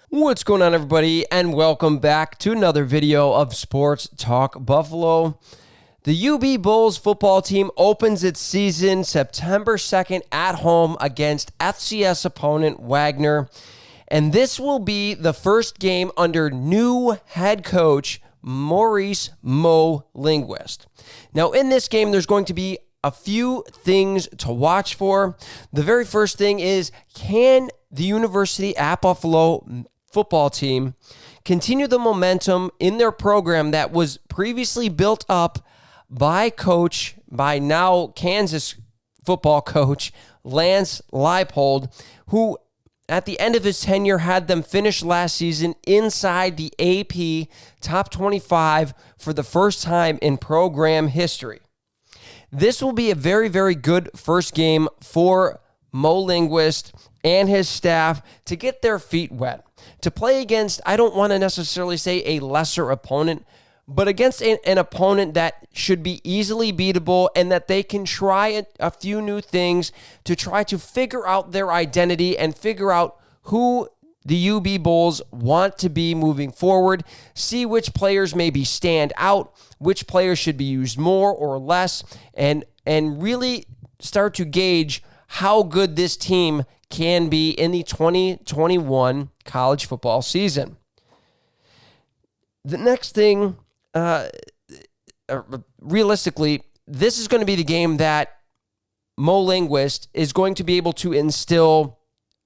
What's going on, everybody, and welcome back to another video of Sports Talk Buffalo. The UB Bulls football team opens its season September 2nd at home against FCS opponent Wagner, and this will be the first game under new head coach Maurice Mo Linguist. Now, in this game, there's going to be a few things to watch for. The very first thing is, can the University at Buffalo football team continue the momentum in their program that was previously built up by now Kansas football coach Lance Leipold, who at the end of his tenure had them finish last season inside the AP top 25 for the first time in program history. This will be a very, very good first game for Mo Linguist and his staff to get their feet wet, to play against, I don't want to necessarily say a lesser opponent, but against an opponent that should be easily beatable and that they can try a few new things to try to figure out their identity and figure out who the UB Bulls want to be moving forward, see which players maybe stand out, which players should be used more or less, and really start to gauge how good this team can be in the 2021 college football season. The next thing, realistically, this is going to be the game that Mo Linguist is going to be able to instill,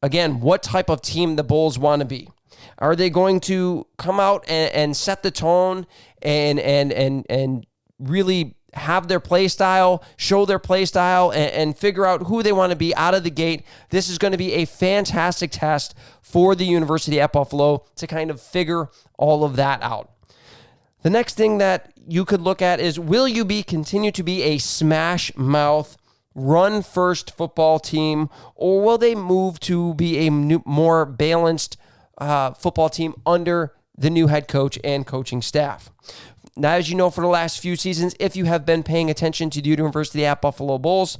again, what type of team the Bulls want to be. Are they going to come out and set the tone and really have their play style, show their play style, and figure out who they want to be out of the gate? This is going to be a fantastic test for the University at Buffalo to kind of figure all of that out. The next thing that you could look at is, will UB continue to be a smash mouth, run first football team, or will they move to be a more balanced football team under the new head coach and coaching staff? Now, as you know, for the last few seasons, if you have been paying attention to the University at Buffalo Bulls,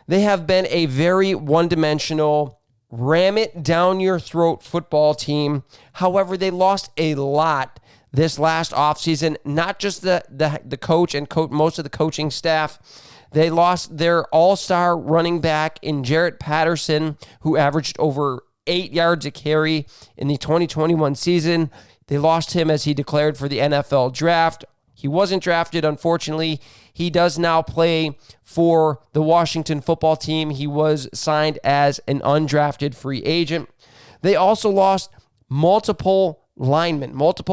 they have been a very one-dimensional, ram-it-down-your-throat football team. However, they lost a lot this last offseason, not just the coach and most of the coaching staff. They lost their all-star running back in Jarrett Patterson, who averaged over 8 yards a carry in the 2021 season. They lost him as he declared for the NFL draft. He wasn't drafted, unfortunately. He does now play for the Washington football team. He was signed as an undrafted free agent. They also lost multiple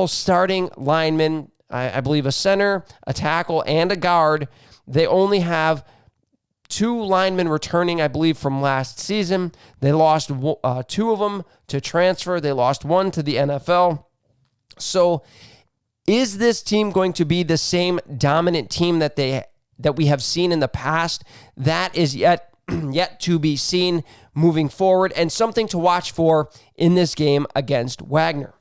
starting linemen, I believe a center, a tackle, and a guard. They only have 2 linemen returning, I believe, from last season. They lost 2 of them to transfer. They lost 1 to the NFL. So is this team going to be the same dominant team that we have seen in the past? That is yet to be seen moving forward, and something to watch for in this game against Wagner.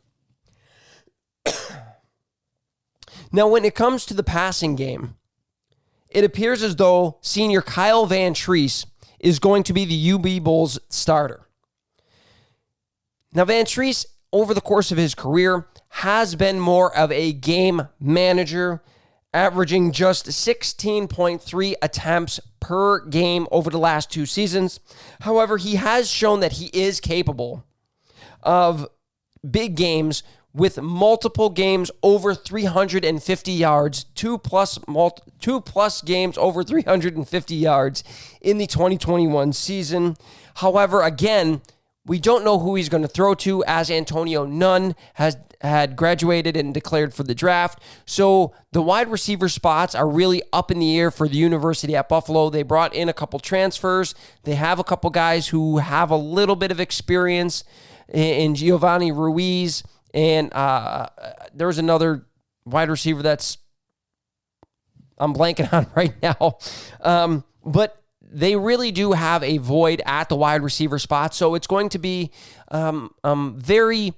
Now, when it comes to the passing game, it appears as though senior Kyle Van Treese is going to be the UB Bulls starter. Now, Van Treese, over the course of his career, has been more of a game manager, averaging just 16.3 attempts per game over the last 2 seasons. However, he has shown that he is capable of big games with multiple games over 350 yards, two plus games over 350 yards in the 2021 season. However, again, we don't know who he's going to throw to, as Antonio Nunn had graduated and declared for the draft. So the wide receiver spots are really up in the air for the University at Buffalo. They brought in a couple transfers. They have a couple guys who have a little bit of experience in Giovanni Ruiz. And there's another wide receiver that's I'm blanking on right now. But they really do have a void at the wide receiver spot. So it's going to be very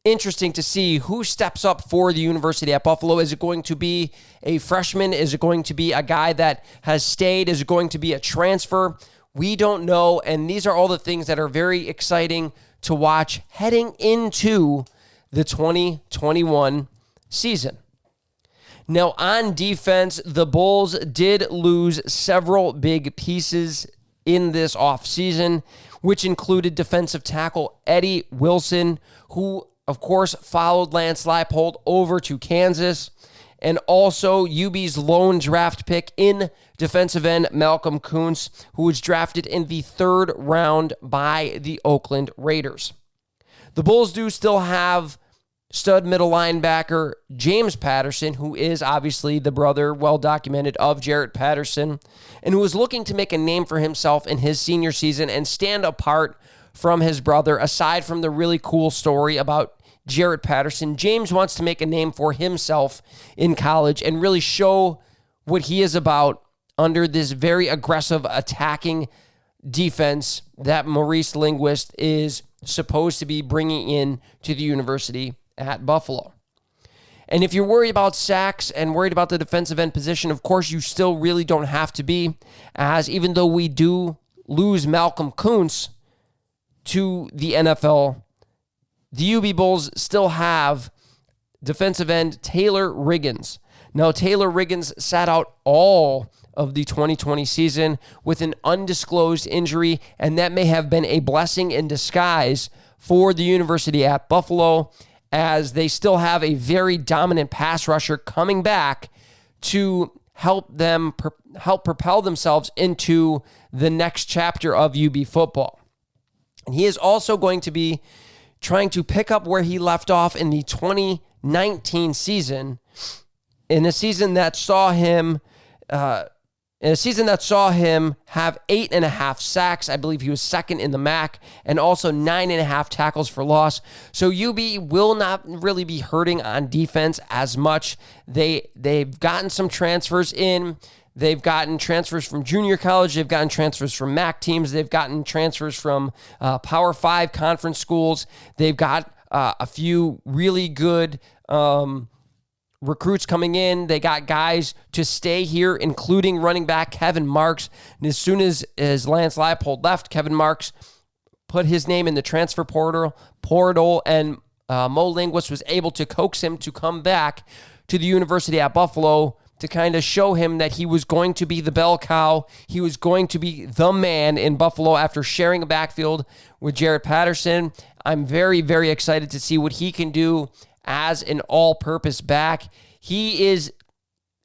interesting to see who steps up for the University at Buffalo. Is it going to be a freshman? Is it going to be a guy that has stayed? Is it going to be a transfer? We don't know. And these are all the things that are very exciting to watch heading into the 2021 season. Now, on defense, the Bulls did lose several big pieces in this offseason, which included defensive tackle Eddie Wilson, who, of course, followed Lance Leipold over to Kansas, and also UB's lone draft pick in defensive end Malcolm Kuntz, who was drafted in the 3rd round by the Oakland Raiders. The Bulls do still have stud middle linebacker James Patterson, who is obviously the brother, well documented, of Jarrett Patterson, and who is looking to make a name for himself in his senior season and stand apart from his brother. Aside from the really cool story about Jarrett Patterson, James wants to make a name for himself in college and really show what he is about under this very aggressive attacking defense that Maurice Linguist is supposed to be bringing in to the university at Buffalo. And if you're worried about sacks and worried about the defensive end position, of course, you still really don't have to be, as even though we do lose Malcolm Kuntz to the NFL, the UB Bulls still have defensive end Taylor Riggins. Now, Taylor Riggins sat out all of the 2020 season with an undisclosed injury, and that may have been a blessing in disguise for the University at Buffalo, as they still have a very dominant pass rusher coming back to help propel themselves into the next chapter of UB football. And he is also going to be trying to pick up where he left off in the 2019 season, in a season that saw him have 8.5 sacks. I believe he was second in the MAC, and also 9.5 tackles for loss. So UB will not really be hurting on defense as much. They've gotten some transfers in. They've gotten transfers from junior college. They've gotten transfers from MAC teams. They've gotten transfers from Power 5 conference schools. They've got a few really good recruits coming in. They got guys to stay here, including running back Kevin Marks. And as soon as Lance Leipold left, Kevin Marks put his name in the transfer portal, and Mo Linguist was able to coax him to come back to the University at Buffalo to kind of show him that he was going to be the bell cow. He was going to be the man in Buffalo after sharing a backfield with Jarrett Patterson. I'm very, very excited to see what he can do as an all-purpose back. He is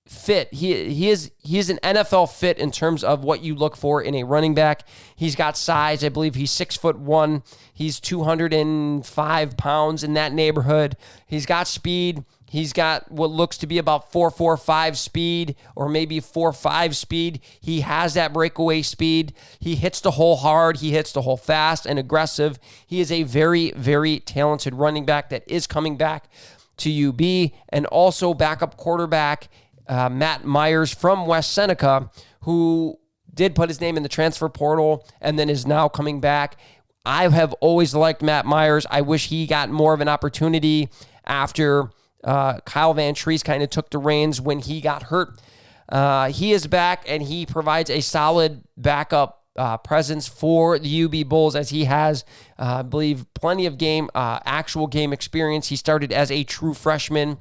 fit. He is an NFL fit in terms of what you look for in a running back. He's got size. I believe he's 6'1". He's 205 pounds, in that neighborhood. He's got speed. He's got what looks to be about 4.45 speed, or maybe 4.5 speed. He has that breakaway speed. He hits the hole hard. He hits the hole fast and aggressive. He is a very, very talented running back that is coming back to UB. And also backup quarterback Matt Myers from West Seneca, who did put his name in the transfer portal and then is now coming back. I have always liked Matt Myers. I wish he got more of an opportunity after Kyle Van Treese kind of took the reins when he got hurt. He is back, and he provides a solid backup presence for the UB Bulls, as he has, I believe, plenty of actual game experience. He started as a true freshman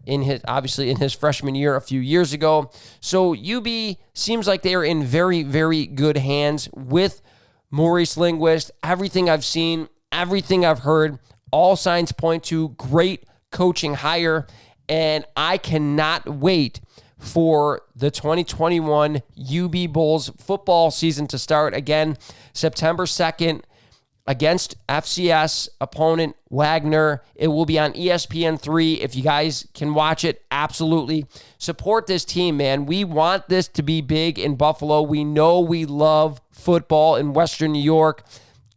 in his freshman year a few years ago. So UB seems like they are in very, very good hands with Maurice Linguist. Everything I've seen, everything I've heard, all signs point to great coaching hire, and I cannot wait for the 2021 UB Bulls football season to start again September 2nd against FCS opponent Wagner. It will be on ESPN3. If you guys can watch it, absolutely support this team, man. We want this to be big in Buffalo. We know we love football in Western New York.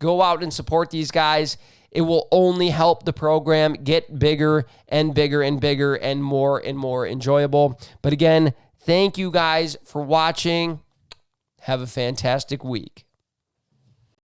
Go out and support these guys. It will only help the program get bigger and bigger and bigger and more enjoyable. But again, thank you guys for watching. Have a fantastic week.